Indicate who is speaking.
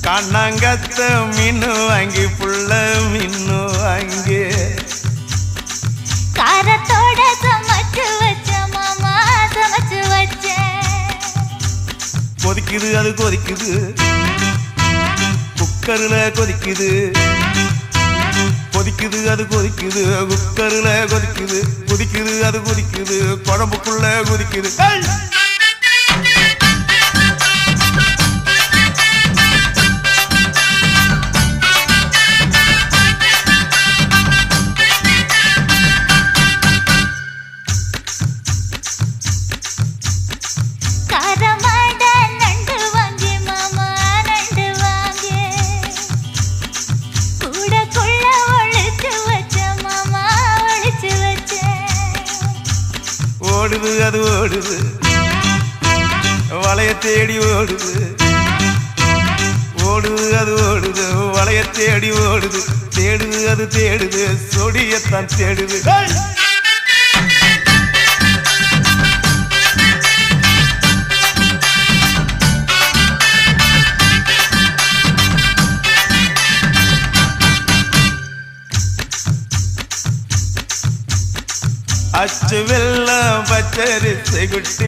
Speaker 1: கண்ணாங்கத்த மீனு வாங்கி புள்ள மீனு வாங்கி
Speaker 2: காரத்தோட சமைச்சு வச்ச மாமா சமைச்சு வச்சேன்.
Speaker 1: கொதிக்குது அது கொதிக்குது குக்கர்ல கொதிக்குது கொதிக்குது அது கொதிக்குது குக்கர்ல கொதிக்குது கொதிக்குது அது கொதிக்குது குழம்புக்குள்ள கொதிக்குது ஓடுது அது ஓடுது வளைய தேடி ஓடுது ஓடுது அது ஓடுது வளைய தேடி ஓடுது தேடுது அது தேடுது சொடியத்தான் தேடுது அச்சு வெள்ளம் பச்சரிசை குட்டி